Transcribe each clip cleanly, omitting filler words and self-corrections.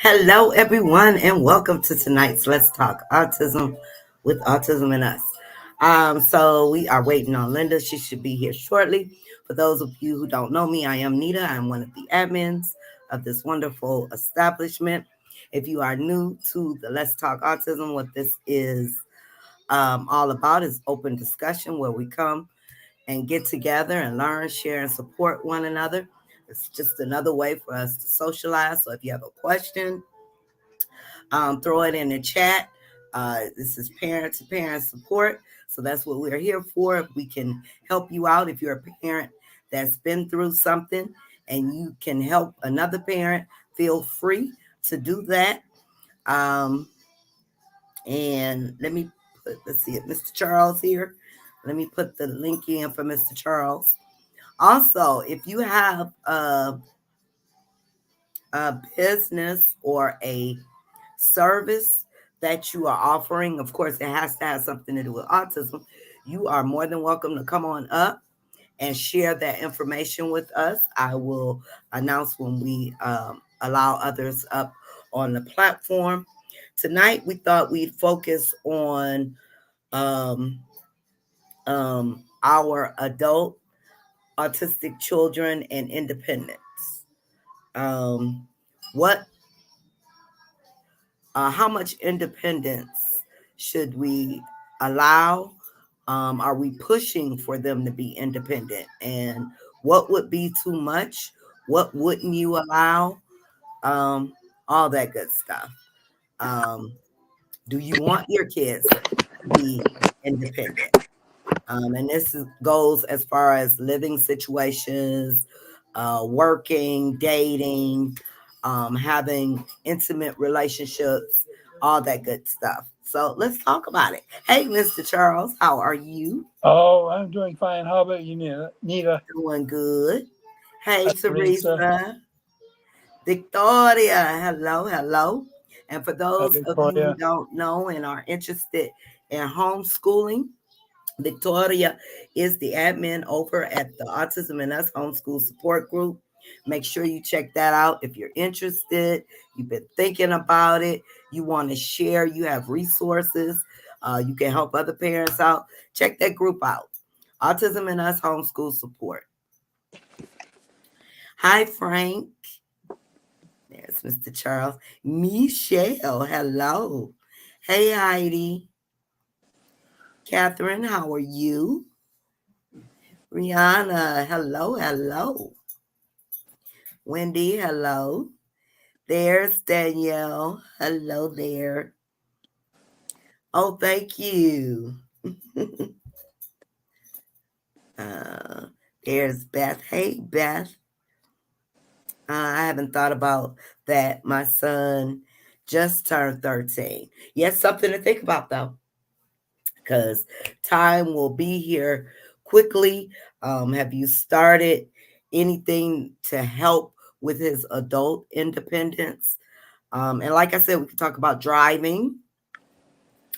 Hello, everyone, and welcome to tonight's Let's Talk Autism with Autism and Us. So we are waiting on Linda. She should be here shortly. For those of you who don't know me, I am Nita. I'm one of the admins of this wonderful establishment. If you are new to the Let's Talk Autism, what this is all about is open discussion where we come and get together and learn, share, and support one another. It's just another way for us to socialize. So if you have a question, throw it in the chat. This is parent-to-parent support. So that's what we're here for. If we can help you out, if you're a parent that's been through something and you can help another parent, feel free to do that. And let's see, Mr. Charles here. Let me put the link in for Mr. Charles. Also, if you have a business or a service that you are offering, of course, it has to have something to do with autism, you are more than welcome to come on up and share that information with us. I will announce when we allow others up on the platform. Tonight, we thought we'd focus on our adult autistic children and independence. How much independence should we allow? Are we pushing for them to be independent? And what would be too much? What wouldn't you allow? All that good stuff. Do you want your kids to be independent? And this goes as far as living situations, working, dating, having intimate relationships, all that good stuff. So let's talk about it. Hey, Mr. Charles, how are you? Oh, I'm doing fine. How about you, Nita? Doing good. Hey, Teresa. Victoria, hello. And for those of you who don't know and are interested in homeschooling, Victoria is the admin over at the Autism and Us Homeschool Support Group. Make sure you check that out if you're interested. You've been thinking about it. You want to share. You have resources. You can help other parents out. Check that group out. Autism and Us Homeschool Support. Hi, Frank. There's Mr. Charles. Michelle, hello. Hey, Heidi. Catherine, how are you? Rihanna, hello, hello. Wendy, hello. There's Danielle. Hello there. Oh, thank you. uh, there's Beth. Hey, Beth. I haven't thought about that. My son just turned 13. Yes, something to think about, though, because time will be here quickly. Have you started anything to help with his adult independence? And like I said, we can talk about driving.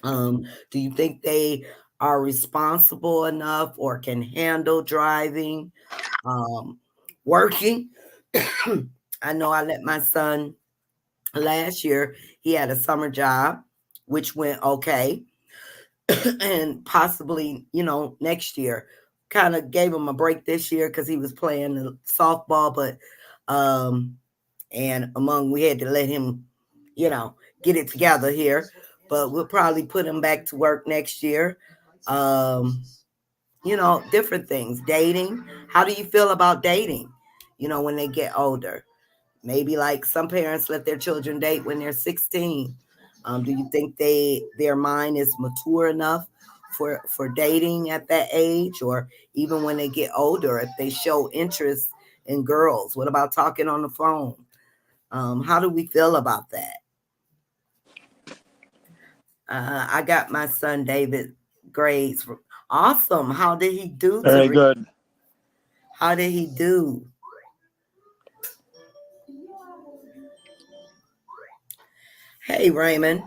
Do you think they are responsible enough or can handle driving? Working. I know I let my son last year, he had a summer job, which went okay. And possibly, next year, kind of gave him a break this year because he was playing the softball, but and among we had to let him, you know, get it together here. But we'll probably put him back to work next year. Um, different things. Dating. How do you feel about dating? When they get older. Maybe like some parents let their children date when they're 16. Do you think their mind is mature enough for dating at that age, or even when they get older, if they show interest in girls? What about talking on the phone? How do we feel about that? I got my son David grades. Awesome. How did he do, Very Tariq? good. How did he do? Hey, Raymond.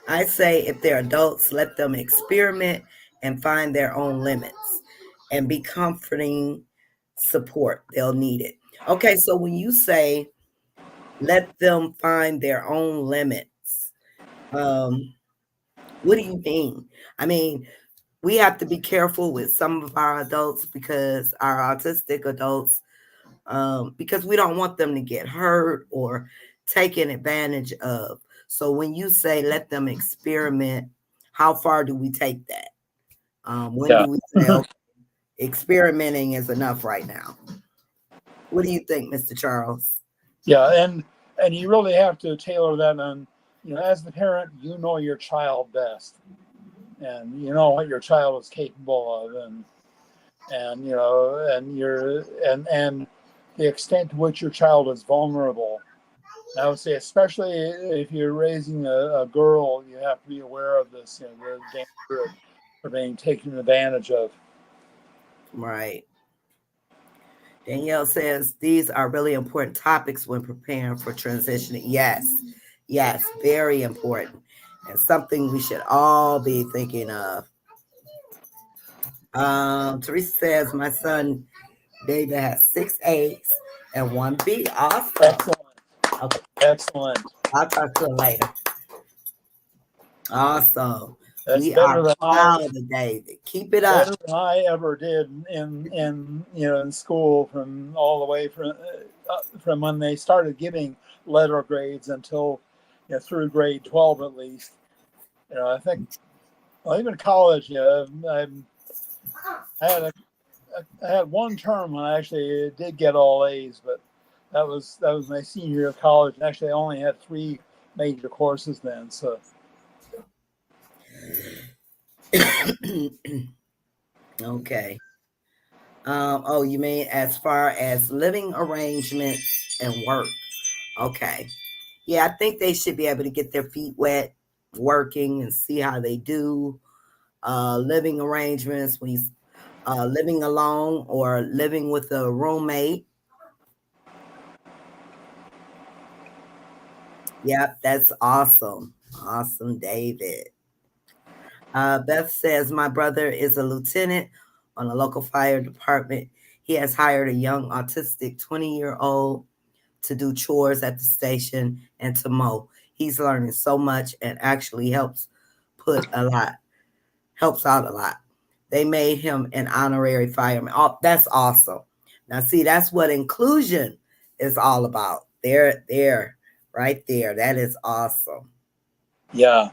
I say if they're adults, let them experiment and find their own limits and be comforting support. They'll need it. Okay, so when you say let them find their own limits, um, what do you mean? I mean, we have to be careful with some of our adults because our autistic adults, because we don't want them to get hurt or taken advantage of. So when you say let them experiment, how far do we take that? When Yeah. do we say, okay, experimenting is enough right now? What do you think, Mr. Charles? Yeah, and you really have to tailor that on, as the parent, your child best, and you know what your child is capable of, and and the extent to which your child is vulnerable. And I would say, especially if you're raising a girl, you have to be aware of this, the danger of being taken advantage of. Right. Danielle says these are really important topics when preparing for transitioning. Yes, yes, very important. And something we should all be thinking of. Teresa says my son David has 6 A's and 1 B. Awesome. Excellent, Okay, excellent. I'll talk to her later. Awesome. That's We are better than I proud of David. Keep it up. better than I ever did in school, from all the way from when they started giving letter grades until through grade 12 at least. I think, well, even college. I had one term when I actually did get all A's, but that was my senior year of college. And actually, I only had 3 major courses then. So Okay. Oh, you mean as far as living arrangements and work? Okay. Yeah, I think they should be able to get their feet wet working and see how they do. Living arrangements when he's living alone or living with a roommate. Yep, that's awesome. Awesome, David. Beth says, my brother is a lieutenant on a local fire department. He has hired a young autistic 20-year-old to do chores at the station and to mow. He's learning so much and actually put a lot, helps out a lot. They made him an honorary fireman. Oh, that's awesome. Now, see, that's what inclusion is all about. There, right there. That is awesome. Yeah.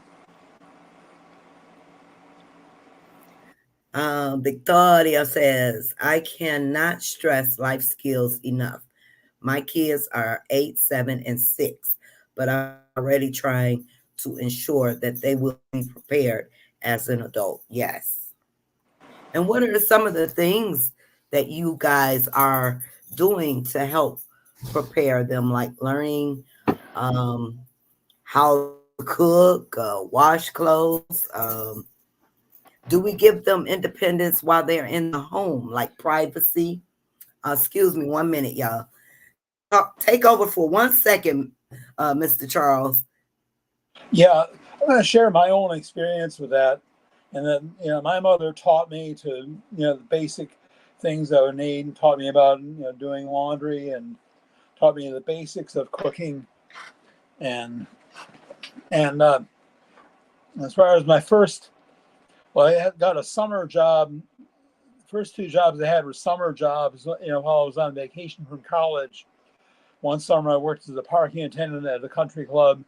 Victoria says, I cannot stress life skills enough. My kids are 8, 7, and 6, but I'm already trying to ensure that they will be prepared as an adult. Yes. And what are some of the things that you guys are doing to help prepare them, like learning um, how to cook, wash clothes? Do we give them independence while they're in the home, like privacy? Excuse me, 1 minute, y'all. Take over for 1 second, Mr. Charles. Yeah, I'm going to share my own experience with that. And then, my mother taught me to, the basic things I would need, and taught me about, doing laundry, and taught me the basics of cooking. And as far as my I got a summer job. First two jobs I had were summer jobs, while I was on vacation from college. One summer I worked as a parking attendant at a country club.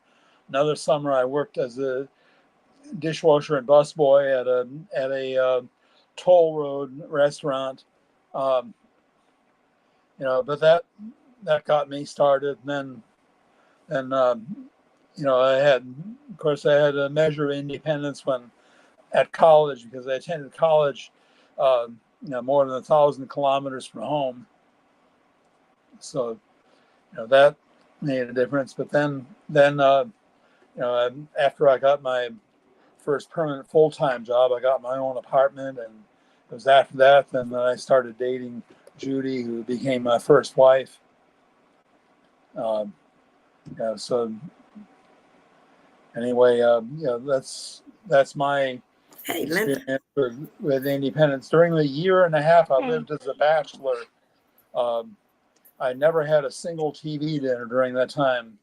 Another summer I worked as a dishwasher and busboy at a toll road restaurant. Um, but that got me started. And then of course, I had a measure of independence when at college, because I attended college, more than 1,000 kilometers from home. So, that made a difference. But then after I got my first permanent full-time job, I got my own apartment, and it was after that then that I started dating Judy, who became my first wife. Um, so anyway, that's my Hey, Linda. experience with independence. During the year and a half I lived as a bachelor, um, I never had a single TV dinner during that time.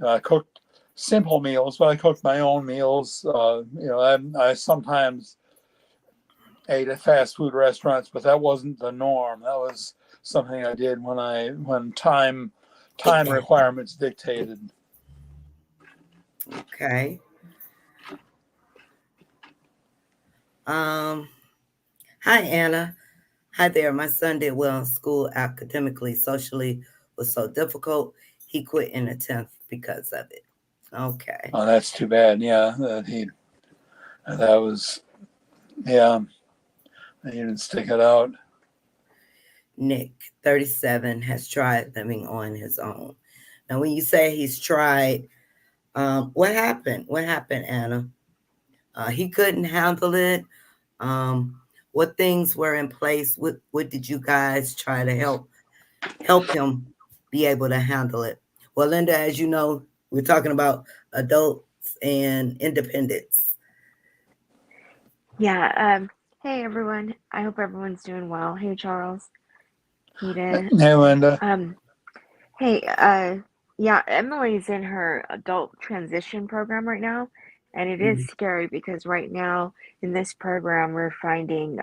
I cooked simple meals, but I cooked my own meals. I sometimes ate at fast food restaurants, but that wasn't the norm. That was something I did when time requirements dictated. Okay. Um, Hi, Anna. Hi there. My son did well in school academically, socially was so difficult. He quit in the 10th because of it. Okay. Oh, that's too bad. Yeah, that was yeah. He didn't stick it out. Nick, 37, has tried living on his own. Now, when you say he's tried, what happened? What happened, Anna? He couldn't handle it. Um, what things were in place? What did you guys try to help him be able to handle it? Well, Linda, as you know, we're talking about adults and independence. Yeah. Hey everyone. I hope everyone's doing well. Hey Charles, Eden. Hey, Linda. Um. Hey. Yeah. Emily's in her adult transition program right now, and it is Mhm. scary because right now in this program we're finding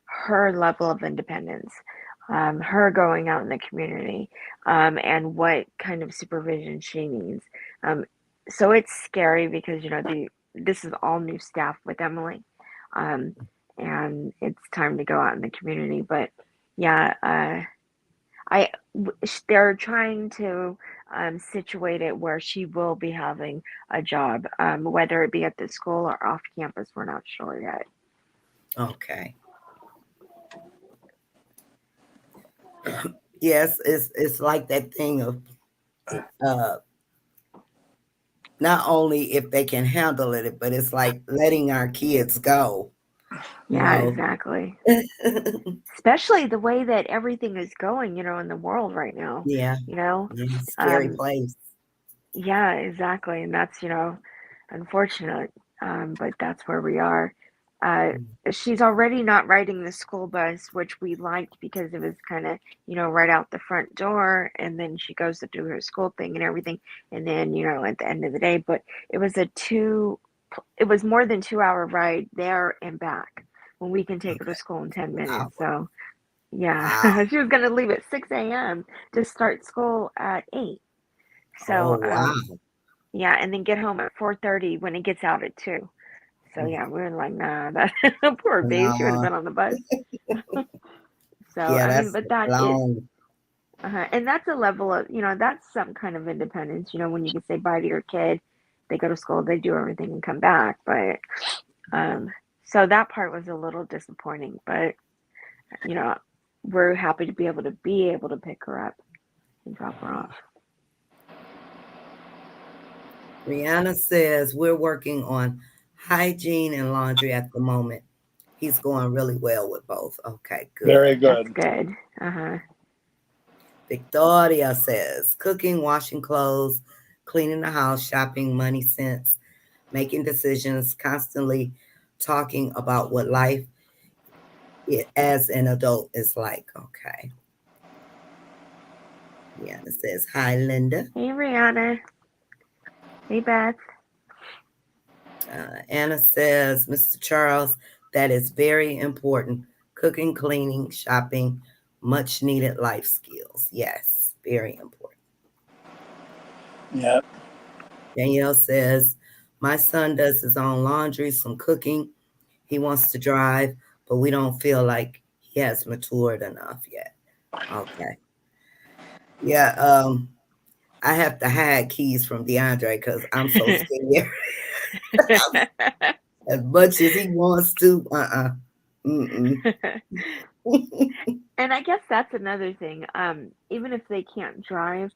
her level of independence, her going out in the community, and what kind of supervision she needs. Um. So it's scary because this is all new staff with Emily, um, and it's time to go out in the community. But yeah, I they're trying to situate it where she will be having a job, whether it be at the school or off campus. We're not sure yet. Okay. Yes, it's like that thing of uh not only if they can handle it, but it's like letting our kids go, you Yeah, know. exactly. Especially the way that everything is going, in the world right now. Yeah, You know, yeah, scary um, place. yeah, exactly, and that's unfortunate. but that's where we are. Uh, she's already not riding the school bus, which we liked because it was kind of, right out the front door, and then she goes to do her school thing and everything, and then, at the end of the day. But it was it was more than 2 hour ride there and back when we can take her to Okay. school in 10 minutes. Wow. So yeah, Wow. she was gonna leave at 6 a.m. to start school at 8. Oh, So wow. yeah, and then get home at 4:30 when it gets out at 2. So Mm. yeah, we were like, nah, that poor baby, she would have No. been on the bus. So Yeah, I mean, that's but that is, long. and that's a level of, that's some kind of independence. When you can say bye to your kid, they go to school, they do everything and come back. But um, so that part was a little disappointing. But you know, we're happy to be able to pick her up and drop her off. Rihanna says we're working on hygiene and laundry at the moment. He's going really well with both. Okay, Very good. That's good. good. Uh-huh. Victoria says cooking, washing clothes, cleaning the house, shopping, money sense, making decisions, constantly talking about what life as an adult is like. Okay. Rihanna says, hi, Linda. Hey, Rihanna. Hey, Beth. Anna says, Mr. Charles, that is very important. Cooking, cleaning, shopping, much needed life skills. Yes, very important. Yeah. Danielle says, my son does his own laundry, some cooking. He wants to drive, but we don't feel like he has matured enough yet. Okay. Yeah, I have to hide keys from DeAndre because I'm so scared. As much as he wants to, Mm-mm. And I guess that's another thing. Even if they can't drive,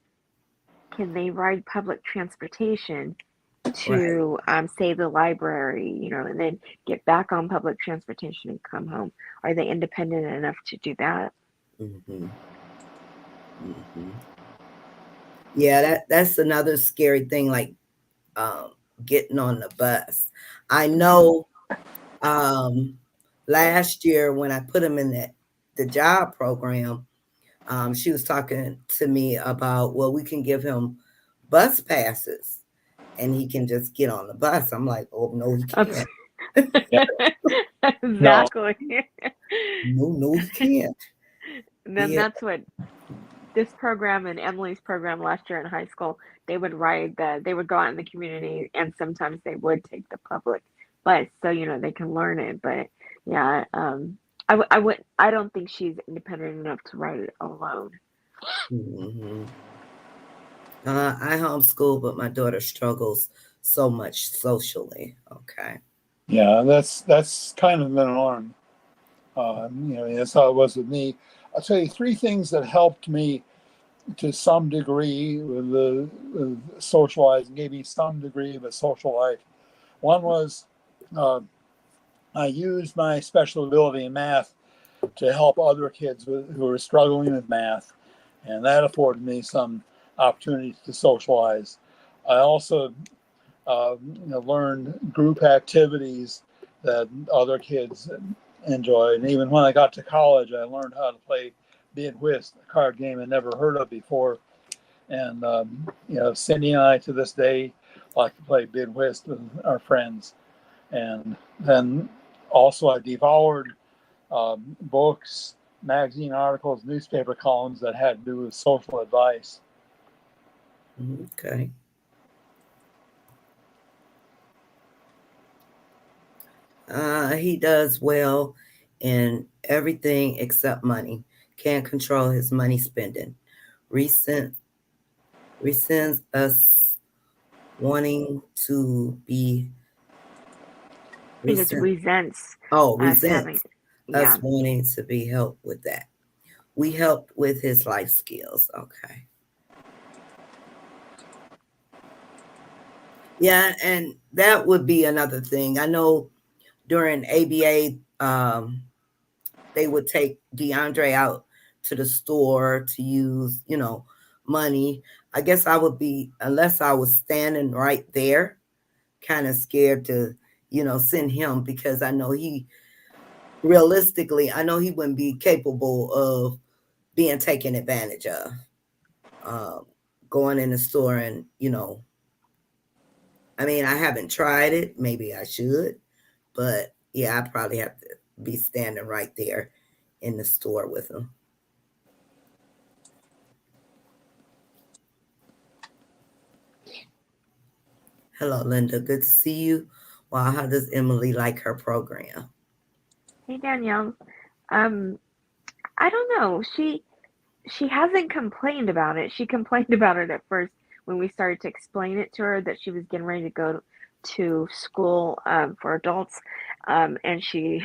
can they ride public transportation Right. to, say, the library, and then get back on public transportation and come home? Are they independent enough to do that? Hmm. Hmm. Yeah, that's another scary thing, like um, getting on the bus. I Hmm. know um, last year when I put him in the job program, she was talking to me about, well, we can give him bus passes and he can just get on the bus. I'm like, oh no, he can't. Yeah. No. Exactly. No, he can't. And then Yeah. that's what this program and Emily's program last year in high school, they would go out in the community and sometimes they would take the public bus so, they can learn it. But yeah, I don't think she's independent enough to ride it alone. Hmm. I homeschool, but my daughter struggles so much socially. Okay. Yeah, that's kind of the norm. That's how it was with me. I'll tell you three things that helped me to some degree with socializing, gave me some degree of a social life. One was uh, I used my special ability in math to help other kids who were struggling with math, and that afforded me some opportunities to socialize. I also learned group activities that other kids enjoyed. And even when I got to college, I learned how to play Bid Whist, a card game I never heard of before. And Cindy and I to this day like to play Bid Whist with our friends. And then also I devoured books, magazine articles, newspaper columns that had to do with social advice. Okay. He does well in everything except money. Can't control his money spending. Recent resents us wanting to be I think it's resent. resents Oh, us having, resents us yeah. wanting to be helped with that. We helped with his life skills. Okay. Yeah, and that would be another thing. I know during ABA, they would take DeAndre out to the store to use, money. I guess I would be, unless I was standing right there, kind of scared to send him, because I know realistically, I know he wouldn't be capable of being taken advantage of. Um, Going in the store and, I mean, I haven't tried it. Maybe I should, but yeah, I probably have to be standing right there in the store with him. Hello, Linda. Good to see you. Wow, how does Emily like her program? Hey Danielle. Um, I don't know. She hasn't complained about it. She complained about it at first when we started to explain it to her that she was getting ready to go to school for adults, and she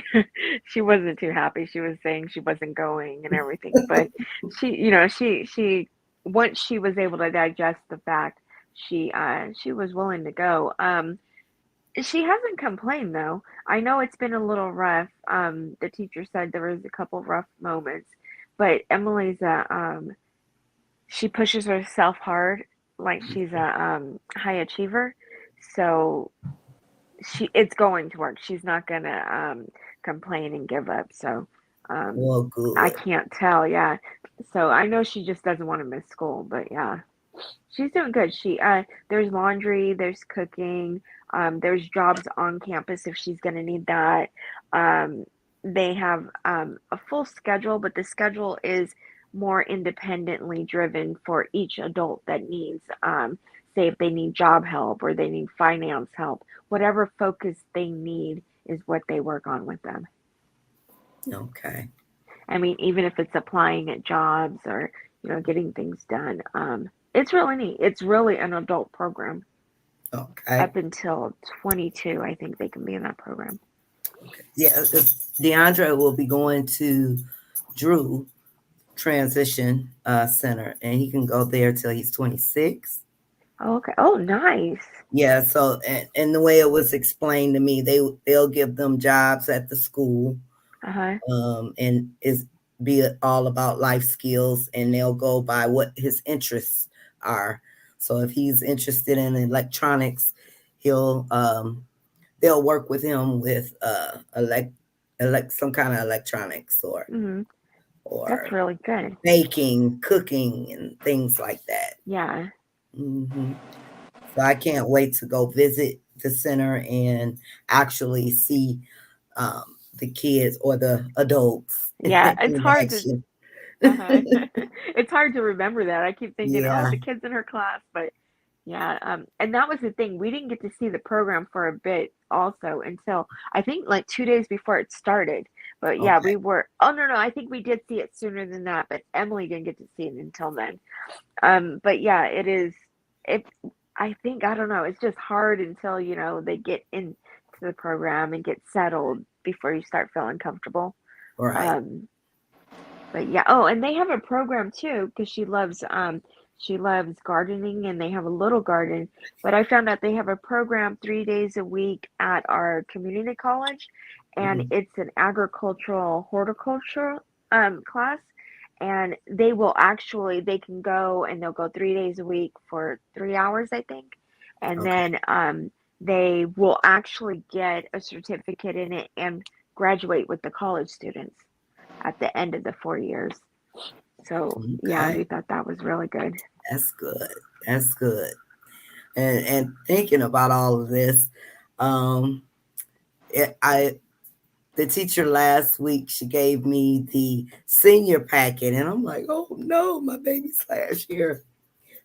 she wasn't too happy. She was saying she wasn't going and everything, but she once she was able to digest the fact, she was willing to go. She hasn't complained though. I know it's been a little rough. The teacher said there was a couple rough moments, but Emily's she pushes herself hard, like she's a high achiever. So it's going to work. She's not gonna complain and give up. So um, Well, I good. can't tell. Yeah. So I know she just doesn't want to miss school, but yeah. She's doing good. There's laundry, there's cooking, there's jobs on campus if she's gonna need that. Um, they have a full schedule, but the schedule is more independently driven for each adult that needs, say, if they need job help or they need finance help, whatever focus they need is what they work on with them. Okay. I mean, even if it's applying at jobs or, getting things done. It's really neat. It's really an adult program. Okay. Up until 22, I think they can be in that program. Okay. Yeah, 'cause DeAndre will be going to Drew Transition Center, and he can go there till he's 26. Oh, okay. Oh, nice. Yeah, so and the way it was explained to me, they'll give them jobs at the school, Uh-huh. and is be all about life skills, and they'll go by what his interests are. So if he's interested in electronics, he'll they'll work with him with some kind of electronics, Mm-hmm. That's or really good. baking, cooking, and things like that. Yeah. Hmm. So I can't wait to go visit the center and actually see um, the kids or the adults Yeah. It's in hard to action. uh-huh. It's hard to remember that. I keep thinking, oh, Yeah. the kids in her class, but yeah, and that was the thing. We didn't get to see the program for a bit also until I think like 2 days before it started. But yeah, Okay. we were, oh no, I think we did see it sooner than that, but Emily didn't get to see it until then. But yeah, it, I think, I don't know, it's just hard until, they get into the program and get settled before you start feeling comfortable. Right. Um, but yeah, oh, and they have a program too because she loves gardening and they have a little garden. But I found out they have a program 3 days a week at our community college, and Mhm. it's an agricultural horticultural class. And they can go and they'll go 3 days a week for 3 hours, I think, and Okay. then they will actually get a certificate in it and graduate with the college students at the end of the 4 years. So yeah, Okay. we thought that was really good. That's good. That's good. And thinking about all of this, um, I the teacher last week, she gave me the senior packet, and I'm like, oh no, my baby's last year.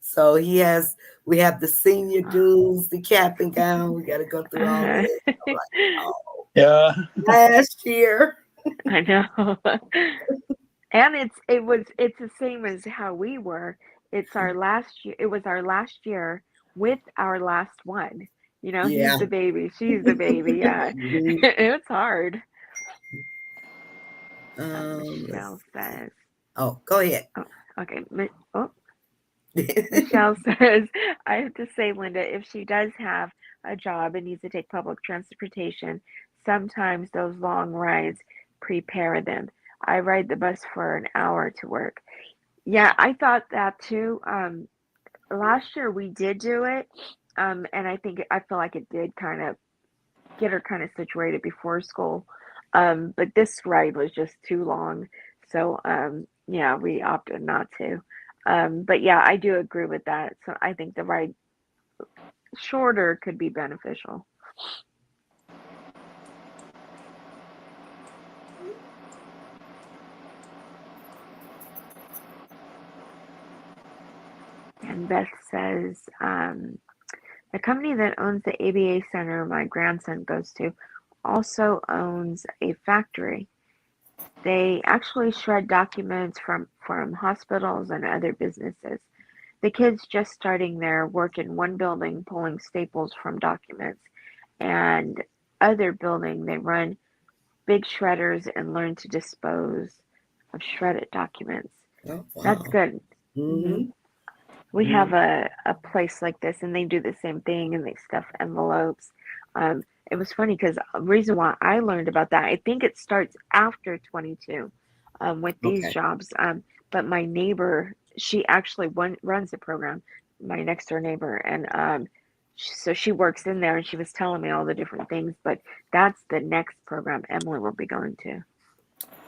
So we have the senior dues, the cap and gown. We got to go through all of Uh, this. I'm like, oh, Yeah. last year. I know. And it's the same as how we were. It's our last year. It was our last year with our last one. He's Yeah. the baby, she's the baby. Yeah, Mhm. it's hard. Let's Michelle see. says, Oh, go ahead. oh, okay. Oh, Michelle says, I have to say, Linda, if she does have a job and needs to take public transportation, sometimes those long rides prepare them. I ride the bus for an hour to work. Yeah, I thought that too. Last year we did do it, and I feel like it did kind of get her kind of situated before school. But this ride was just too long. So, yeah, we opted not to. But yeah, I do agree with that. So I think the ride shorter could be beneficial. And Beth says, the company that owns the ABA center my grandson goes to also owns a factory. They actually shred documents from hospitals and other businesses. The kids just starting there work in one building pulling staples from documents, and other building they run big shredders and learn to dispose of shredded documents. Oh, That's wow. good. Hmm. Mm-hmm. We Mm-hmm. have a place like this, and they do the same thing, and they stuff envelopes. Um, it was funny because the reason why I learned about that, I think it starts after 22 with these Okay. jobs. But my neighbor, she actually runs the program, my next door neighbor, and so she works in there, and she was telling me all the different things. But that's the next program Emily will be going to.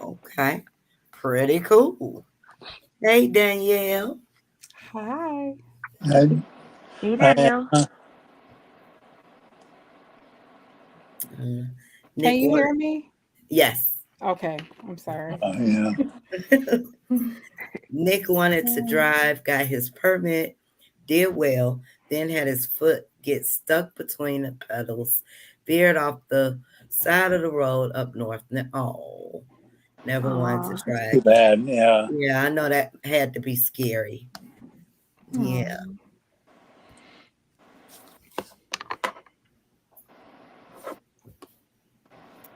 Okay. Pretty cool. Hey, Danielle. Hi. I, Hey, I, Danielle. Uh, Can Nick you wanted, hear me? yes. Okay, I'm sorry. yeah. Nick wanted to drive, got his permit, did well, then had his foot get stuck between the pedals, veered off the side of the road up north. Oh, never wanted to Aw. try Too again. bad. Yeah. Yeah, I know that had to be scary. Yeah.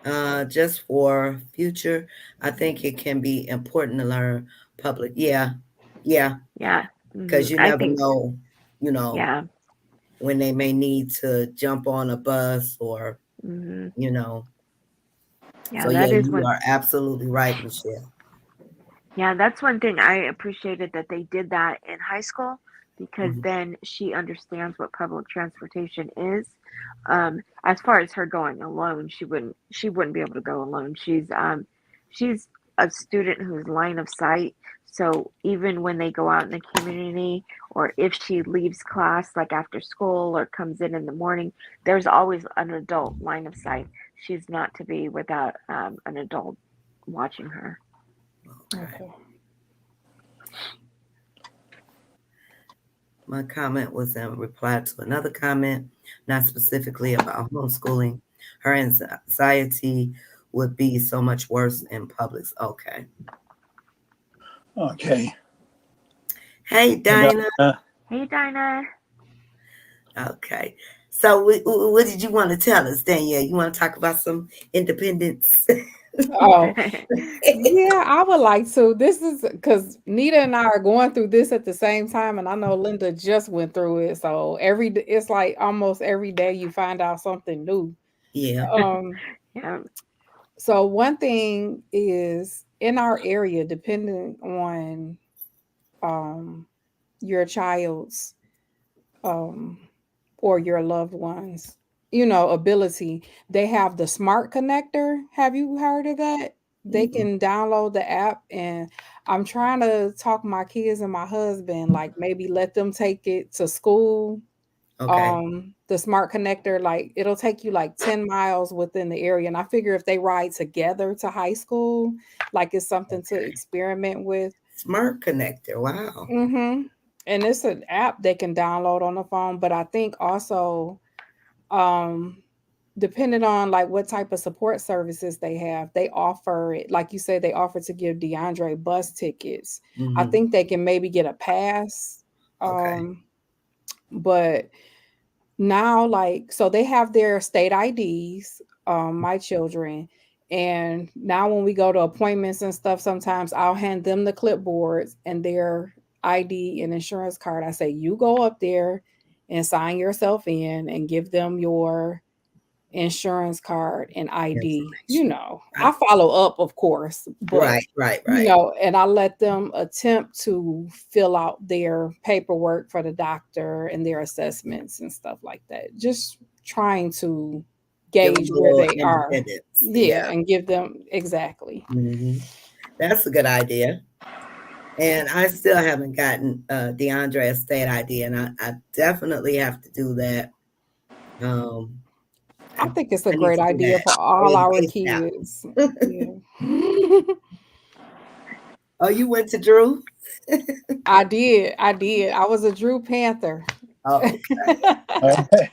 Hmm. Just for future, I think it can be important to learn public. Yeah. Yeah. Yeah. Because you I never think, know, you know, yeah. when they may need to jump on a bus or, Hmm. you know. So Yeah, yeah, that is you one. are absolutely right, Michelle. Yeah, that's one thing I appreciated that they did that in high school because Mhm. then she understands what public transportation is. As far as her going alone, she wouldn't be able to go alone. She's a student who's line of sight. So even when they go out in the community, or if she leaves class like after school or comes in the morning, there's always an adult line of sight. She's not to be without an adult watching her. Okay. Okay. My comment was in reply to another comment, not specifically about homeschooling. Her anxiety would be so much worse in public. Okay. Okay. Hey, And, Dinah. Hey, Dinah. Okay. So, what did you want to tell us, Danielle? You want to talk about some independence? Oh, yeah, I would like to. This is because Nita and I are going through this at the same time, and I know Linda just went through it. So it's like almost every day you find out something new. Yeah. Um, Yeah. so one thing is in our area, depending on um your child's um or your loved ones, ability, they have the smart connector. Have you heard of that? They Mm-mm. can download the app, and I'm trying to talk my kids and my husband, like maybe let them take it to school. Okay. The smart connector, like it'll take you like 10 miles within the area, and I figure if they ride together to high school, like it's something to Okay. experiment with. Smart connector. Wow. Mm-hmm. And it's an app they can download on the phone. But I think also, um, depending on like what type of support services they have, they offer it. Like you said, they offer to give DeAndre bus tickets. I Mm-hmm. think they can maybe get a pass. Okay. Um, but now, like, so they have their state IDs, my children. And now when we go to appointments and stuff, sometimes I'll hand them the clipboards and their ID and insurance card. I say, you go up there and sign yourself in and give them your insurance card and ID. Information. I follow up, of course, but Right. Right. Right. and I let them attempt to fill out their paperwork for the doctor and their assessments and stuff like that. Just trying to Give them gauge a where little they are. independence. Yeah, Yeah. and give them exactly. That's a good idea. And I still haven't gotten DeAndre a state ID, and I definitely have to do that. Um, I I, think it's a I need great to do idea that for all our ASAP. kids. Yeah. Oh, you went to Drew? I did. I did. I was a Drew Panther. Oh, Okay.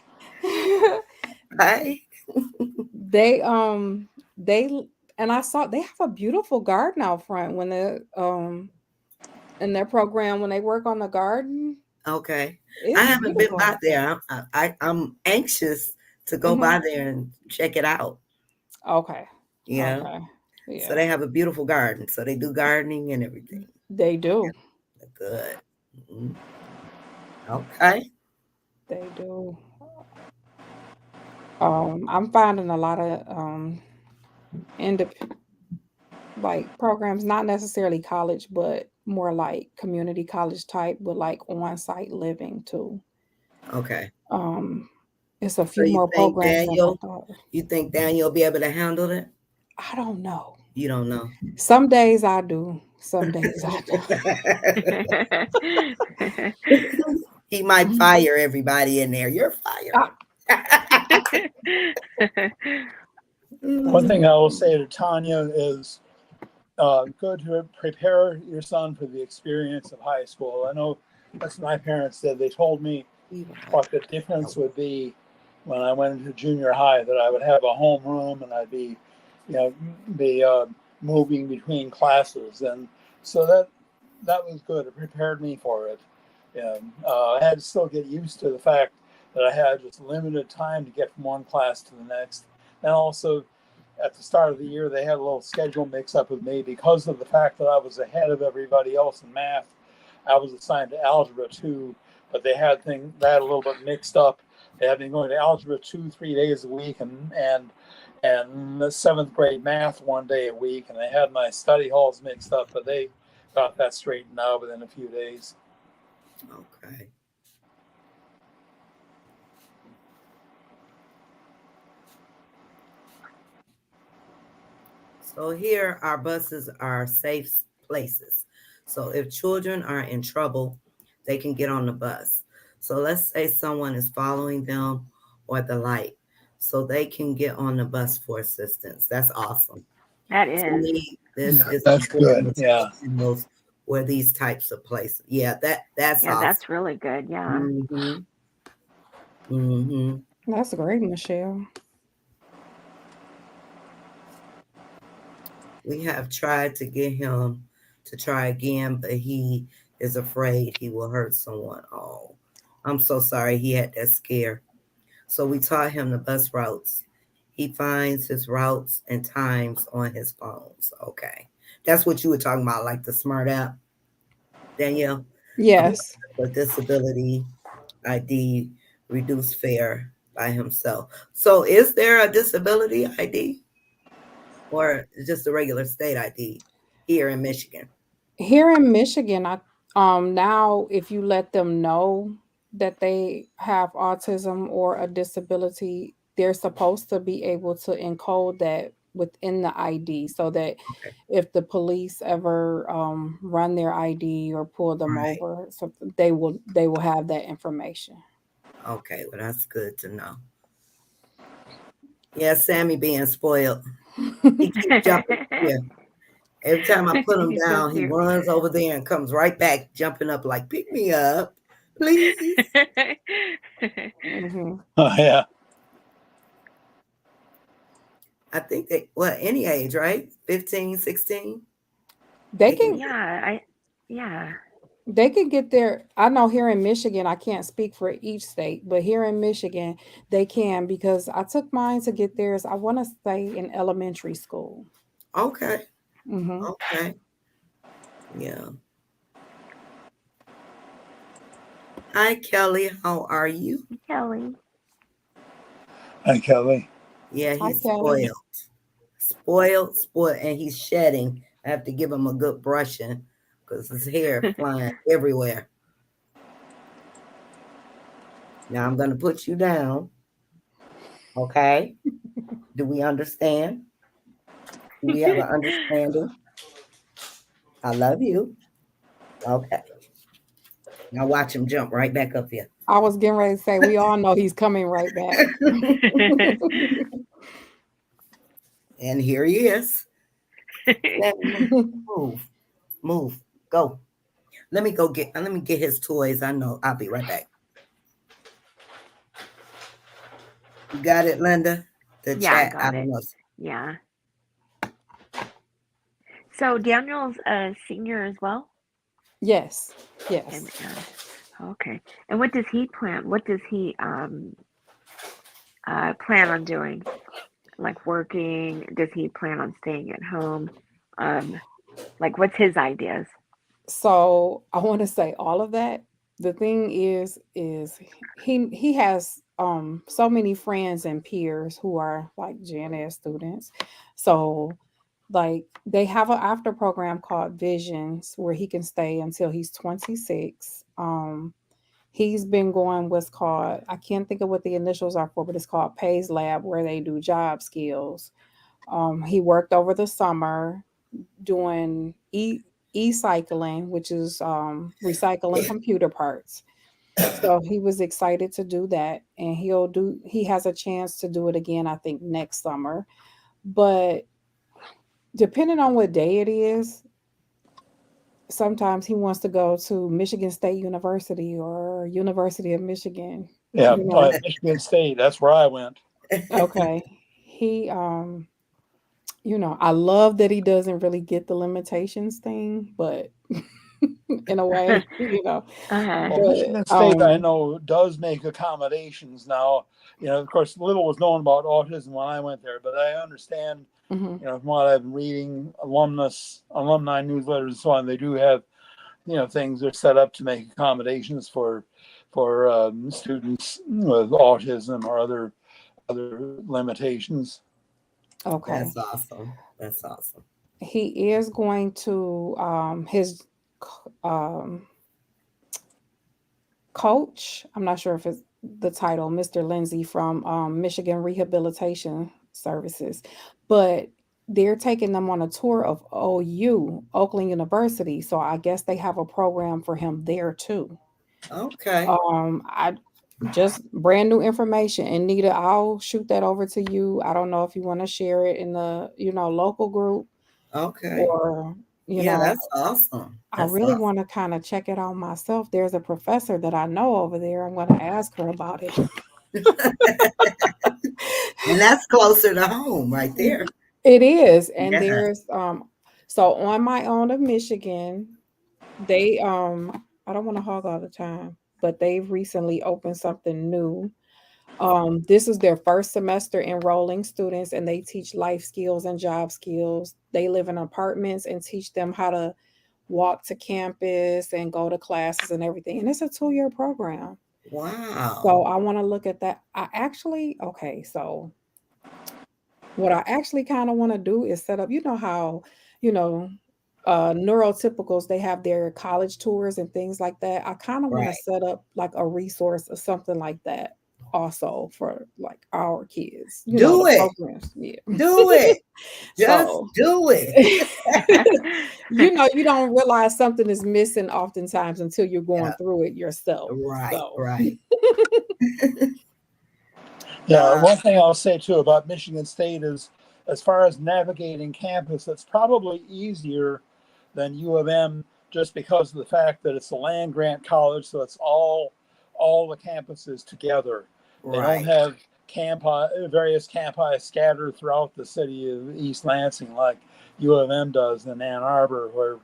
okay. they they and I saw they have a beautiful garden out front when they in their program when they work on the garden. Okay. I It's haven't been beautiful. by there. I'm anxious to go Hmm. by there and check it out. Okay. Yeah. Okay. So Yeah. they have a beautiful garden. So they do gardening and everything. They do. Good. Mhm. Okay. They do. I'm finding a lot of indep- like programs, not necessarily college, but more like community college type with like on-site living too. Okay. Um, it's a So few more programs than I thought. You think Daniel will be able to handle it? I don't know. You don't know. Some days I do. Some days I He might don't. fire everybody in there. You're fired. I, One Mm, thing I will say to Tanya is good to prepare your son for the experience of high school. I know that's what my parents did. They told me what the difference would be when I went into junior high, that I would have a home room and I'd be, be moving between classes. And so that was good. It prepared me for it. And I had to still get used to the fact that I had just limited time to get from one class to the next. And also, at the start of the year, they had a little schedule mix up with me because of the fact that I was ahead of everybody else in math. I was assigned to Algebra 2, but they had that a little bit mixed up. They had me going to Algebra 2 3 days a week, and the seventh grade math 1 day a week, and they had my study halls mixed up, but they got that straightened out within a few days. okay. So here, our buses are safe places. So if children are in trouble, they can get on the bus. So let's say someone is following them or the light, so they can get on the bus for assistance. That's awesome. That To is. me, this Yeah, is that's important, good. Yeah. especially in those where these types of places. Yeah, that's Yeah, awesome. that's really good. Yeah. Mm-hmm. Mm-hmm. that's great, Michelle. We have tried to get him to try again, but he is afraid he will hurt someone. Oh, I'm so sorry he had that scare. So we taught him the bus routes. He finds his routes and times on his phones. Okay. That's what you were talking about, like the smart app, Danielle. Yes. A disability ID reduced fare by himself. So is there a disability ID or just a regular state ID here in Michigan? Here in Michigan, I now if you let them know that they have autism or a disability, they're supposed to be able to encode that within the ID so that Okay. if the police ever run their ID or pull them Right. over, so they will have that information. Okay. Well, that's good to know. Yeah, Sammy being spoiled. He keeps jumping. Yeah. Every time I put him He's so down, he cute. runs over there and comes right back, jumping up like, pick me up, please. Hmm. Oh, yeah. I think that, well, any age, right? 15, 16, They they can can get it. Yeah, yeah. they can get there. I know here in Michigan, I can't speak for each state, but here in Michigan, they can because I took mine to get theirs. I want to say in elementary school. Okay. Hmm. Okay. Yeah. Hi, Kelly. How are you? Kelly. Hi, Kelly. Yeah, Hi, he's Kelly. spoiled. Spoiled, and he's shedding. I have to give him a good brushing because his hair flying everywhere. Now I'm going to put you down. Okay. Do we understand? Do we have an understanding? I love you. Okay. Now watch him jump right back up here. I was getting ready to say, we all know he's coming right back. And here he is. Let me move. Move. Go. Let me get his toys. I know. I'll be right back. You got it, Linda? The Yeah, I chat. I got don't it. know. Yeah. So Daniel's a senior as well? Yes. Yes. Okay. And what does he plan? What does he plan on doing? Like working? Does he plan on staying at home? Um, like what's his ideas? So I want to say all of that. The thing is he has so many friends and peers who are like Gen Ed students. So like they have an after program called Visions where he can stay until he's 26. He's been going what's called, I can't think of what the initials are for, but it's called Pays Lab where they do job skills. He worked over the summer doing e-cycling, which is recycling computer parts. So he was excited to do that, and he has a chance to do it again, I think, next summer. But depending on what day it is, sometimes he wants to go to Michigan State University or University of Michigan. Yeah, You know, Michigan State. That's where I went. okay. He I love that he doesn't really get the limitations thing, but in a way, Uh-huh. Well, but Michigan State, I know, does make accommodations now. Of course, little was known about autism when I went there, but I understand, mhm. from what I've been reading, alumni newsletters, and so on. They do have, things are set up to make accommodations for students with autism or other limitations. Okay. That's awesome. That's awesome. He is going to his um coach. I'm not sure if it's the title, Mr. Lindsay from Michigan Rehabilitation Services, but they're taking them on a tour of OU, Oakland University. So I guess they have a program for him there too. Okay. I just brand new information, and Nita, I'll shoot that over to you. I don't know if you want to share it in the local group Okay. or you Yeah, know that's awesome. I That's really awesome. want to kind of check it out myself. There's a professor that I know over there. I'm going to ask her about it. And that's closer to home right there. It is, and Yeah. there's so on my own of Michigan, they I don't want to hog all the time, but they've recently opened something new. This is their first semester enrolling students, and they teach life skills and job skills. They live in apartments and teach them how to walk to campus and go to classes and everything. And it's a 2-year program. Wow. So I want to look at that. Okay, so what I actually kind of want to do is set up, how, you know, neurotypicals, they have their college tours and things like that. I kind of want to Right. set up like a resource or something like that also for like our kids, the Do it. programs. Yeah. Do it. Just So do it. you don't realize something is missing oftentimes until you're going Yeah. through it yourself. Right. So Right. Yeah, Uh, one thing I'll say too about Michigan State is, as far as navigating campus, it's probably easier than U of M, just because of the fact that it's a land grant college, so it's all the campuses together. They don't right. have various campi scattered throughout the city of East Lansing like U of M does in Ann Arbor, where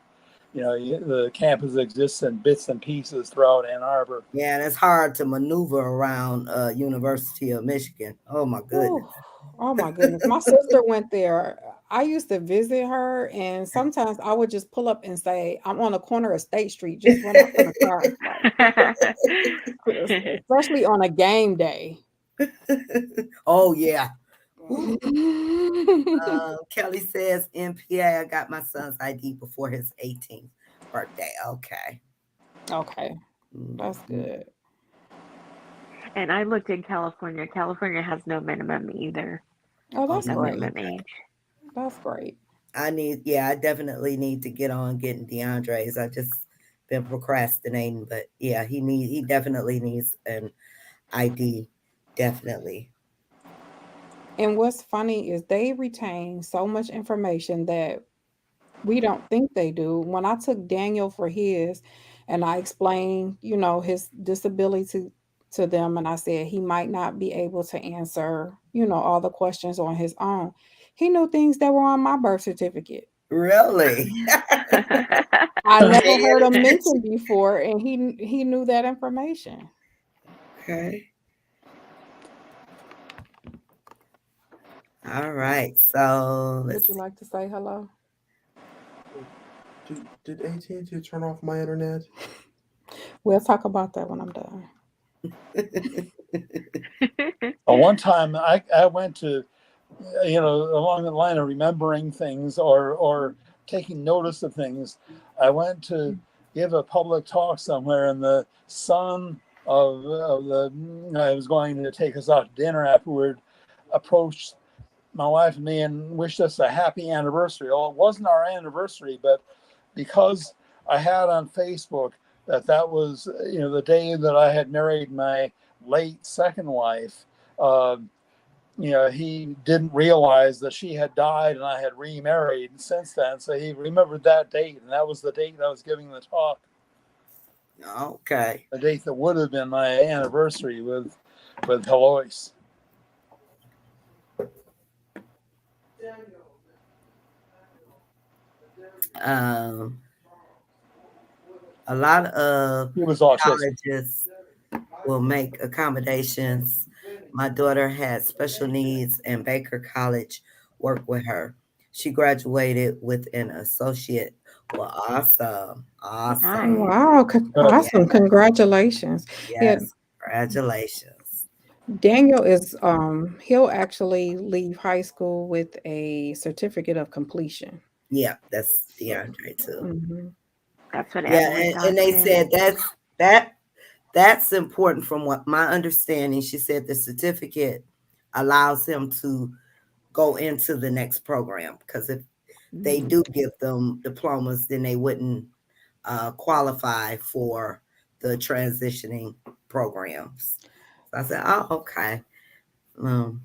the campus exists in bits and pieces throughout Ann Arbor. Yeah, and it's hard to maneuver around University of Michigan. Oh my oh, goodness. oh my goodness. My sister went there. I used to visit her, and sometimes I would just pull up and say, I'm on the corner of State Street, just run out to the car. Especially on a game day. Oh yeah. Ooh. Kelly says NPA. I got my son's ID before his 18th birthday. Okay. Okay, that's Mhm. good. And I looked in California. California has no minimum either. Oh, that's No Mm, great. minimum okay. age. That's great. I definitely need to get on getting DeAndre's. I just been procrastinating, but yeah, he definitely needs an ID, definitely. And what's funny is they retain so much information that we don't think they do. When I took Daniel for his and I explained, his disability to them, and I said he might not be able to answer, all the questions on his own. He knew things that were on my birth certificate. Really? I never Paying heard him attention. mention before, and he knew that information. Okay. All right. So Would let's you like to say hello? Did AT&T turn off my internet? We'll talk about that when I'm done. see. One time I went to, along the line of remembering things or taking notice of things, I went to give a public talk somewhere, and the son of the I was going to take us out to dinner afterward approached my wife and me and wished us a happy anniversary. Well, it wasn't our anniversary, but because I had on Facebook that was the day that I had married my late second wife. Uh, he didn't realize that she had died and I had remarried since then. So he remembered that date, and that was the date I was giving the talk. Okay. The date that would have been my anniversary with Heloise. Um, a lot of He was autistic. colleges will make accommodations. My daughter had special needs, and Baker College worked with her. She graduated with an associate. Well, awesome. Awesome. Nice. Wow, Good. Yeah. awesome. Congratulations. Yeah, Yes. Congratulations. Daniel is he'll actually leave high school with a certificate of completion. Yeah, that's DeAndre too. Hmm. That's what Yeah, Emily got and they too. said that's important from what my understanding. She said the certificate allows him to go into the next program, because if they Mm. do give them diplomas, then they wouldn't qualify for the transitioning programs. So I said, oh, okay. Um,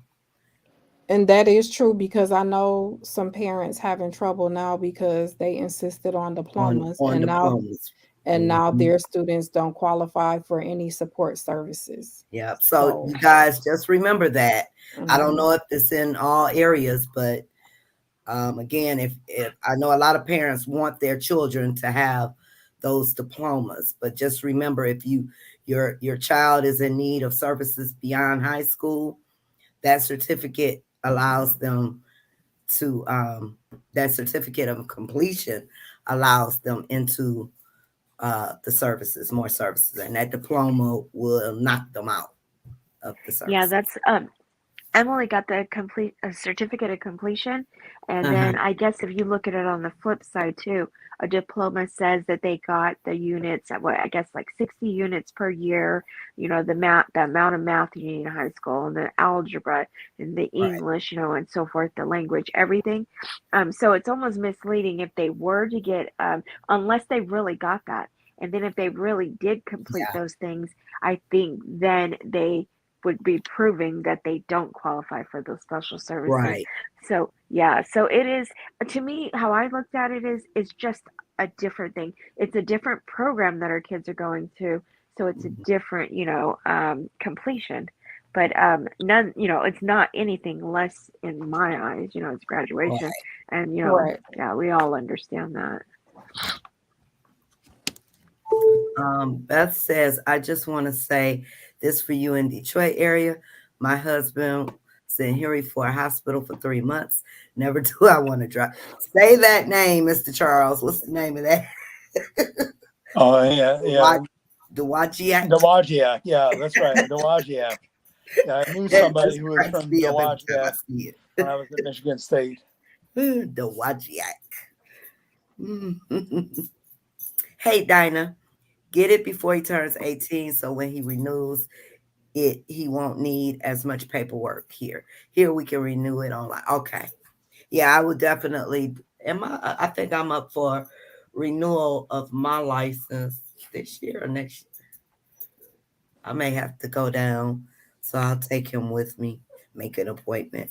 And that is true because I know some parents having trouble now because they insisted on diplomas, on and now diplomas. their students don't qualify for any support services. Yeah. So So, you guys just remember that. I don't mhm. know if it's in all areas, but again, if I know a lot of parents want their children to have those diplomas, but just remember, if your child is in need of services beyond high school, that certificate allows them to that certificate of completion allows them into the services, more services, and that diploma will knock them out of the Yeah, services. that's Emily got the complete a certificate of completion, and Uh-huh. then I guess if you look at it on the flip side too, a diploma says that they got the units at what I guess like 60 units per year. The math, the amount of math you need in high school, and the algebra, and the Right. English, and so forth, the language, everything. So it's almost misleading if they were to get, unless they really got that, and then if they really did complete Yeah. those things, I think then they would be proving that they don't qualify for those special services. Right. So yeah, so it is, to me, how I looked at it is it's just a different thing. It's a different program that our kids are going to, so it's a different, completion. But none, it's not anything less in my eyes. It's graduation, Right. and Right. yeah, we all understand that. Beth says, I just want to say this for you in Detroit area. My husband sent Henry for a hospital for 3 months. Never do I want to drive. Say that name, Mr. Charles. What's the name of that? Oh yeah, yeah. The Wajiak. Dowagiac. Yeah, that's right. Dowagiac. Yeah, I knew That somebody just who was cracks from me up every time I Dowagiac see it. when I was at Michigan State. The Wajiak. Hey, Dinah, get it before he turns 18, so when he renews, he won't need as much paperwork here. Here we can renew it online. Okay. Yeah, I would definitely. I think I'm up for renewal of my license this year or next year. I may have to go down, so I'll take him with me. Make an appointment.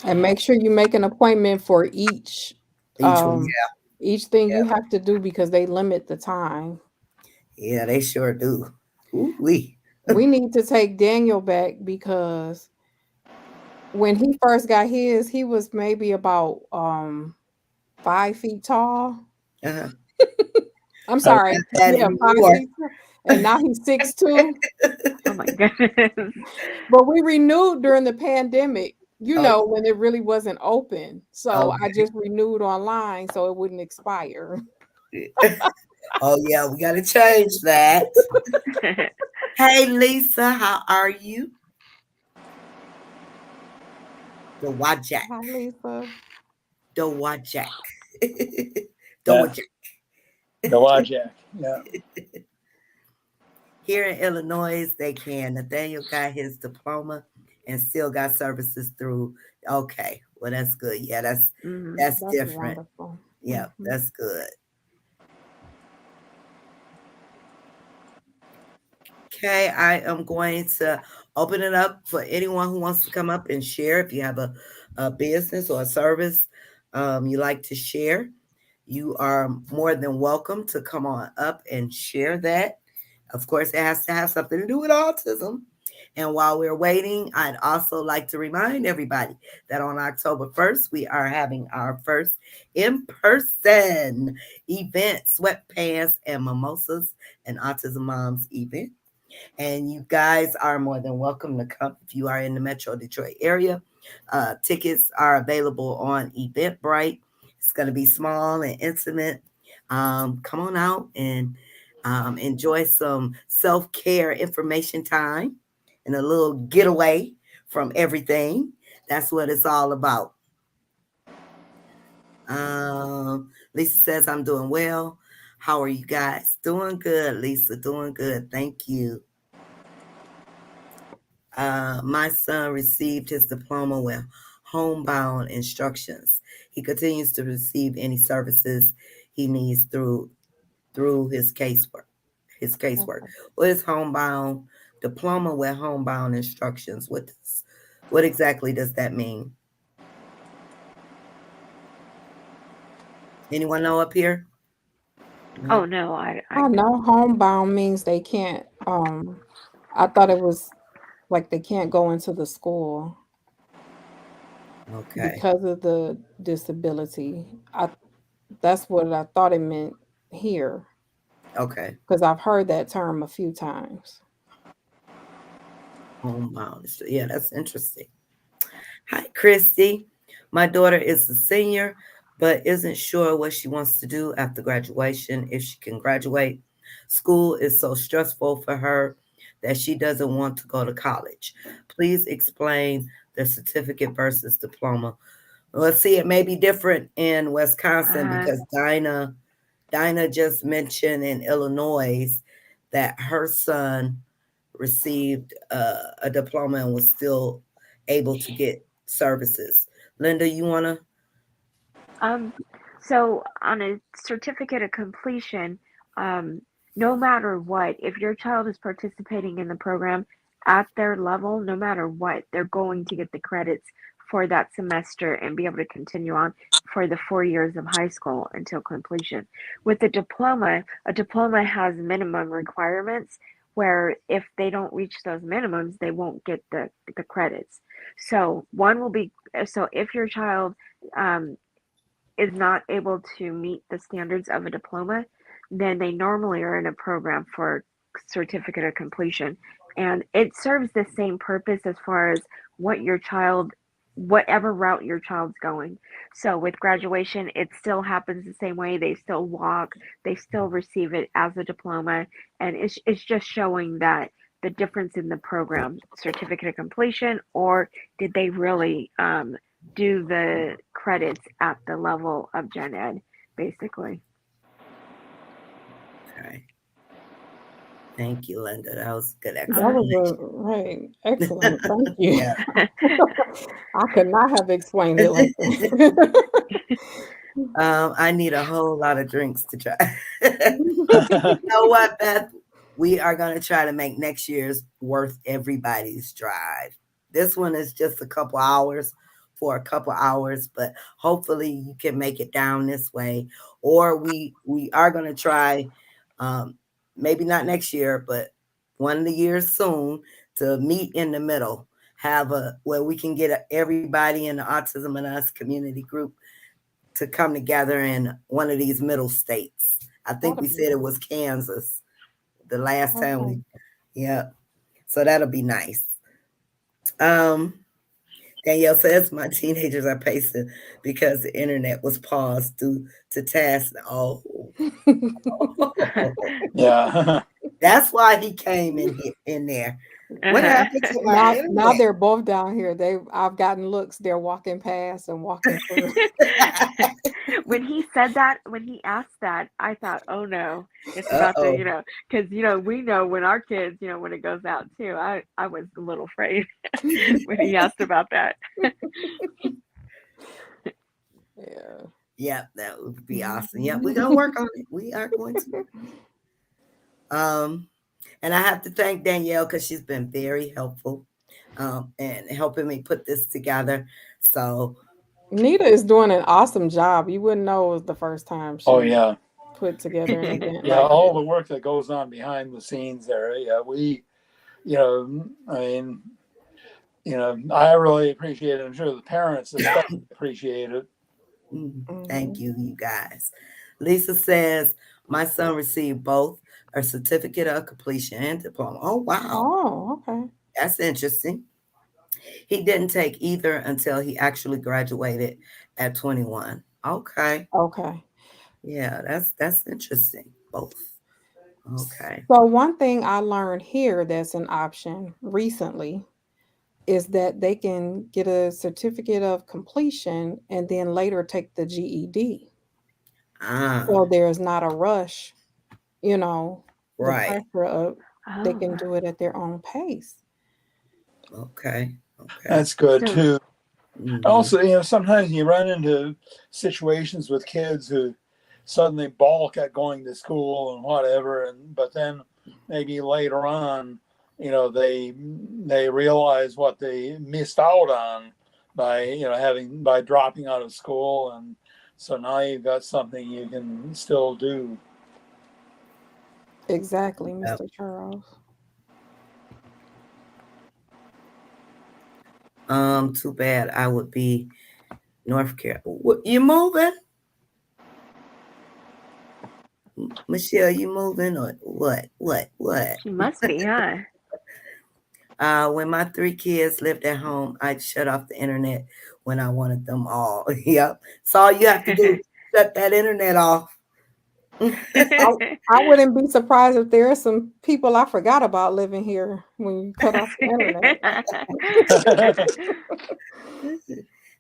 And make sure you make an appointment for Each one. each thing Yeah, you have to do because they limit the time. yeah, they sure do. Ooh wee. We need to take Daniel back because when he first got his, he was maybe about 5 feet tall. Uh-huh. I'm I, sorry, That yeah, in New 5 feet tall. And now he's 6'2". Oh my goodness. But we renewed during the pandemic, Oh, when it really wasn't open. So I okay. just renewed online so it wouldn't expire. Oh yeah, we gotta change that. Hey Lisa, how are you? The Wajak. Hi, Lisa. The Wajak. The yeah, Wajak. the Wajak. Yeah. Here in Illinois, they can. Nathaniel got his diploma and still got services through. Okay, well that's good. Yeah, Mhm. that's That's different. wonderful. Yeah, Mhm. that's good. Okay, I am going to open it up for anyone who wants to come up and share. If you have a business or a service you like to share, you are more than welcome to come on up and share that. Of course, it has to have something to do with autism. And while we're waiting, I'd also like to remind everybody that on October 1st, we are having our first in person event, Sweatpants and Mimosas and Autism Moms event. And you guys are more than welcome to come if you are in the Metro Detroit area. Tickets are available on Eventbrite. It's going to be small and intimate. Come on out and enjoy some self care information time and a little getaway from everything. That's what it's all about. Lisa says, I'm doing well. How are you guys? Doing good, Lisa. Doing good. Thank you. My son received his diploma with homebound instructions. He continues to receive any services he needs through his casework. His casework. Okay. What is homebound diploma with homebound instructions? What exactly does that mean? Anyone know up here? Oh No. no, I know homebound means they can't I thought it was like they can't go into the school Okay. because of the disability. That's what I thought it meant here Okay. because I've heard that term a few times. Homebound. Yeah, that's interesting. Hi, Christy. My daughter is a senior, but isn't sure what she wants to do after graduation, if she can graduate. School is so stressful for her that she doesn't want to go to college. Please explain the certificate versus diploma. Let's see, it may be different in Wisconsin uh, because Dinah just mentioned in Illinois that her son received a diploma and was still able to get services. Linda, you want to? Um, so on a certificate of completion, um, no matter what, if your child is participating in the program at their level, no matter what, they're going to get the credits for that semester and be able to continue on for the 4 years of high school until completion. With a diploma has minimum requirements where if they don't reach those minimums, they won't get the credits. So one will be so if your child um, is not able to meet the standards of a diploma, then they normally are in a program for certificate of completion. And it serves the same purpose as far as what your child, whatever route your child's going. So with graduation, it still happens the same way. They still walk, they still receive it as a diploma. And it's just showing that the difference in the program, certificate of completion, or did they really do the credits at the level of gen ed, basically. Okay. Thank you, Linda. That was a good That was explanation. right. Excellent. Thank you. Yeah. I could not have explained it like that. I need a whole lot of drinks to try. You know what, Beth? We are going to try to make next year's worth everybody's drive. This one is just a couple hours for a couple hours, but hopefully you can make it down this way. Or we are going to try, maybe not next year, but one of the years soon to meet in the middle. Have a where we can get everybody in the Autism and Us community group to come together in one of these middle states. I think That'll we be said it nice. was Kansas the last time Okay. yeah. So that'll be nice. Um, Danielle says my teenagers are pacing because the internet was paused due to tasks. Oh, Yeah. that's why he came in there. What happened to my Now internet? they're both down here. I've gotten looks. They're walking past and walking through. When he said that, when he asked that, I thought, oh no, it's about to, Uh-oh. because we know when our kids, when it goes out too. I was a little afraid when he asked about that. Yeah. Yeah, that would be awesome. Yeah, we're gonna work on it. We are going to. And I have to thank Danielle because she's been very helpful and helping me put this together. So Nita is doing an awesome job. You wouldn't know it was the first time Oh she yeah. put together an event Yeah. like All this. the work that goes on behind the scenes there. Yeah. I mean, I really appreciate it. I'm sure the parents especially appreciate it. thank Mhm. you guys. Lisa says, my son received both a certificate of completion and diploma. Oh, wow. Oh, okay. That's interesting. He didn't take either until he actually graduated at 21. Okay. Okay. Yeah, that's interesting. Both. Okay. So one thing I learned here that's an option recently is that they can get a certificate of completion and then later take the GED. Ah, So there's not a rush, you know, the right. pressure of they Oh, can do it at their own pace. Okay. Okay. That's good so too. Hmm. Also, sometimes you run into situations with kids who suddenly balk at going to school and whatever, but then maybe later on, they realize what they missed out on by having by dropping out of school, and so now you've got something you can still do. Exactly, Yep. Mr. Charles. Too bad I would be North Carolina. You moving? Michelle, you moving or what? What? she must be, huh? When my three kids lived at home, I'd shut off the internet when I wanted them all. Yep. So all you have to do, shut that internet off. I wouldn't be surprised if there are some people I forgot about living here when you cut off the internet.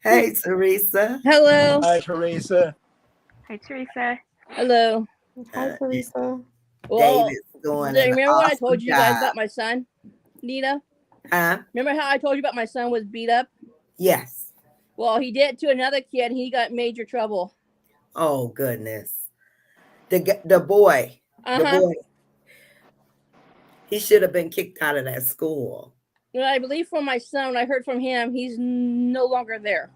Hey, Teresa. Hello. Hi, Teresa. Hi, Teresa. Hello. Hi, Teresa. Well, David's doing do you an remember what I awesome told you guys job. about my son, Nita? Huh? Remember how I told you about my son was beat up? Yes. Well, he did it to another kid and he got in major trouble. Oh, goodness. The boy. The Uh-huh. boy. He should have been kicked out of that school. Well, I believe from my son, when I heard from him, he's no longer there.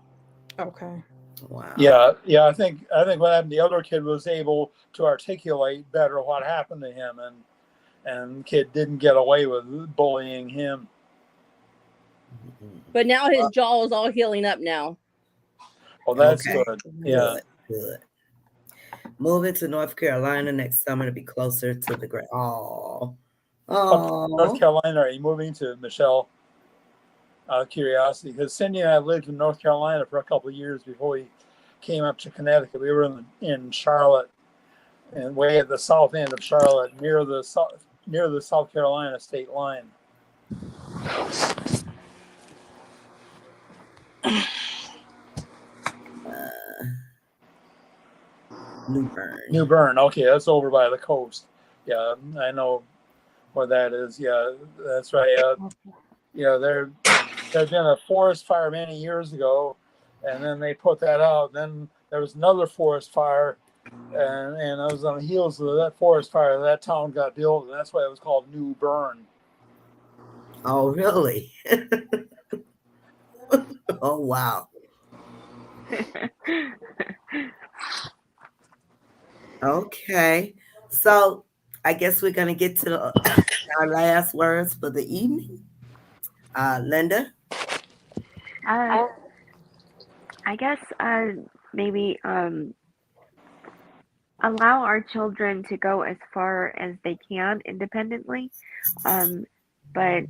Okay. Wow. Yeah. I think what happened. The other kid was able to articulate better what happened to him, and kid didn't get away with bullying him. But now his jaw is all healing up now. Well, that's Okay. good. Yeah. Good. Moving to North Carolina next summer to be closer to the great. Oh. North Carolina, are you moving to, Michelle? Out of curiosity, because Cindy and I lived in North Carolina for a couple of years before we came up to Connecticut. We were in Charlotte, and way at the south end of Charlotte, near the South Carolina state line. New Bern. New Bern. Okay, that's over by the coast. Yeah, I know where that is. Yeah, that's right. There'd been a forest fire many years ago, and then they put that out. Then there was another forest fire, and I was on the heels of that forest fire. That town got built, and that's why it was called New Bern. Oh, really? Oh, wow. Okay. So I guess we're going to get to our last words for the evening. Linda? I guess maybe allow our children to go as far as they can independently, but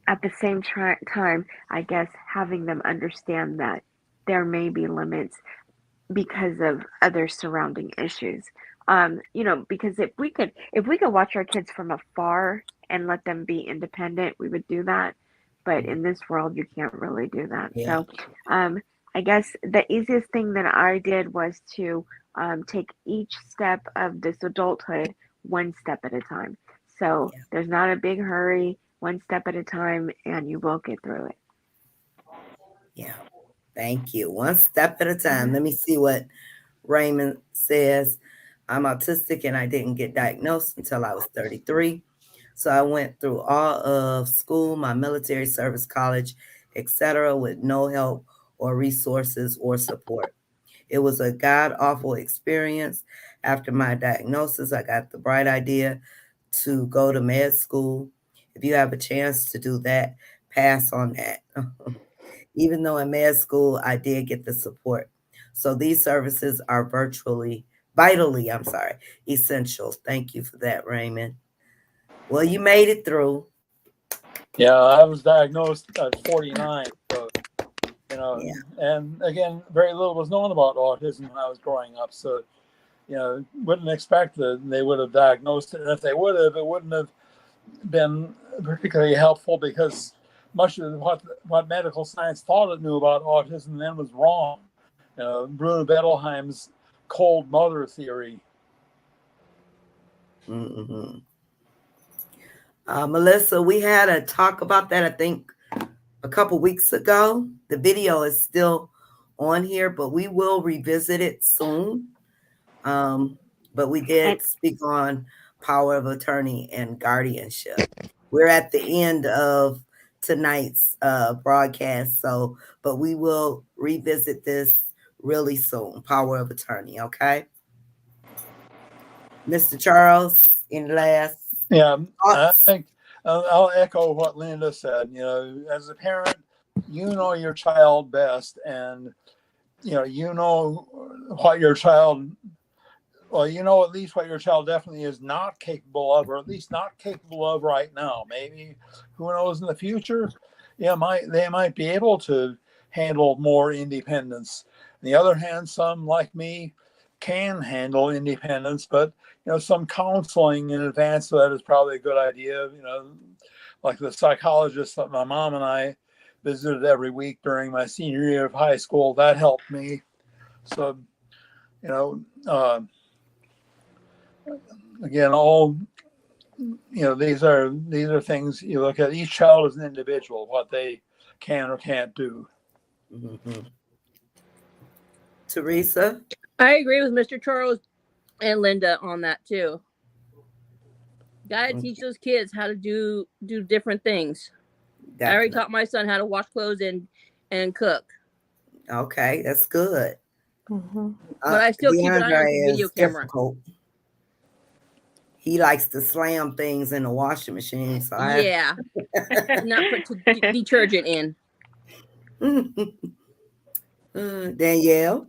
at the same time, I guess having them understand that there may be limits because of other surrounding issues. Because if we could watch our kids from afar and let them be independent, we would do that. But in this world, you can't really do that. Yeah. So, I guess the easiest thing that I did was to take each step of this adulthood one step at a time. So there's not a big hurry, one step at a time, and you will get through it. Yeah. Thank you. One step at a time. Let me see what Raymond says. I'm autistic and I didn't get diagnosed until I was 33. So I went through all of school, my military service, college, etc., with no help or resources or support. It was a god awful experience. After my diagnosis, I got the bright idea to go to med school. If you have a chance to do that, pass on that. Even though in med school, I did get the support. So these services are vitally essential. Thank you for that, Raymond. Well, you made it through. Yeah, I was diagnosed at 49. So, and again, very little was known about autism when I was growing up. So, wouldn't expect that they would have diagnosed it. And if they would have, it wouldn't have been particularly helpful because much of what medical science thought it knew about autism then was wrong. Bruno Bettelheim's cold mother theory. Mm-hmm. Melissa, we had a talk about that, I think, a couple weeks ago. The video is still on here, but we will revisit it soon. But we did speak on power of attorney and guardianship. We're at the end of tonight's broadcast, but we will revisit this really soon. Power of attorney, okay? Mr. Charles, in last Yeah, thoughts? I think I'll echo what Linda said. As a parent, you know your child best, and you know what your child. Well, you know at least what your child definitely is not capable of, or at least not capable of right now. Maybe, who knows, in the future, they might be able to handle more independence. On the other hand, some like me can handle independence, but some counseling in advance of that is probably a good idea. Like the psychologist that my mom and I visited every week during my senior year of high school, that helped me. So, again, these are things you look at. Each child is an individual, what they can or can't do. Mm-hmm. Teresa? I agree with Mr. Charles and Linda on that too. Gotta teach those kids how to do different things. Definitely. I already taught my son how to wash clothes and cook. Okay, that's good. Mm-hmm. But I still keep an eye on the video camera. Difficult. He likes to slam things in the washing machine. So not put detergent in. Danielle?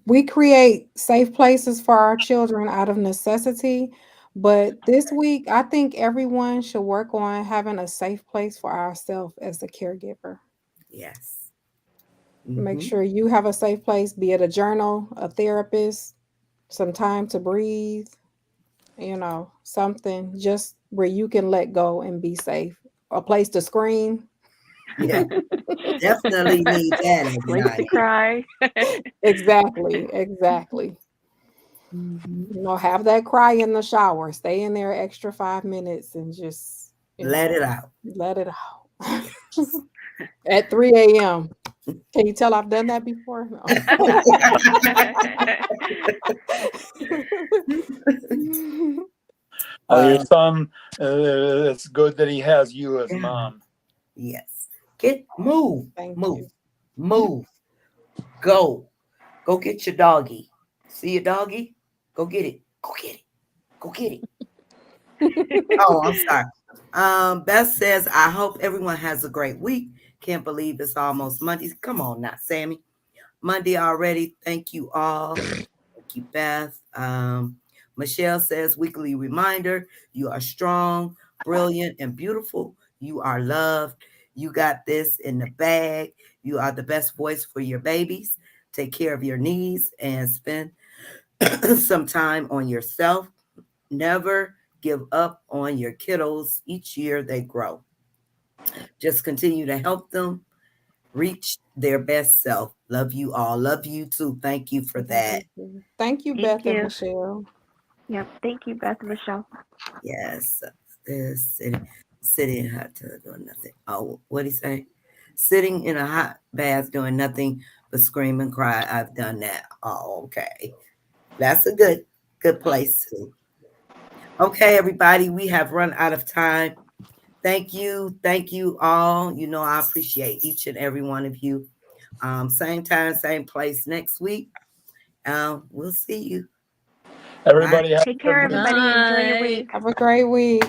We create safe places for our children out of necessity. But this week, I think everyone should work on having a safe place for ourselves as a caregiver. Yes. Mm-hmm. Make sure you have a safe place, be it a journal, a therapist, some time to breathe, something just where you can let go and be safe. A place to scream. Yeah, definitely need that. Place to cry. Exactly. Have that cry in the shower. Stay in there extra 5 minutes and just let it out. Let it out. At 3 a.m. Can you tell I've done that before? No. Your son, it's good that he has you as mom. Yes. Move. Thank move. you. Move. Go get your doggy. See your doggy? Go get it. Go get it. Go get it. Oh, I'm sorry. Beth says, I hope everyone has a great week. Can't believe it's almost Monday. Come on now, Sammy. Monday already. Thank you all. Thank you, Beth. Michelle says, weekly reminder, you are strong, brilliant, and beautiful. You are loved. You got this in the bag. You are the best voice for your babies. Take care of your needs and spend some time on yourself. Never give up on your kiddos. Each year they grow. Just continue to help them reach their best self. Love you all. Love you too. Thank you for that. Thank you, Beth and Michelle. Yep. Thank you, Beth and Michelle. Yes. Sitting in a hot tub doing nothing. Oh, what'd he say? Sitting in a hot bath doing nothing but scream and cry. I've done that. Oh, okay. That's a good place too. Okay, everybody, we have run out of time. Thank you all. I appreciate each and every one of you. Same time, same place next week. We'll see you. Everybody, take care, everybody. Enjoy your week. Have a great week.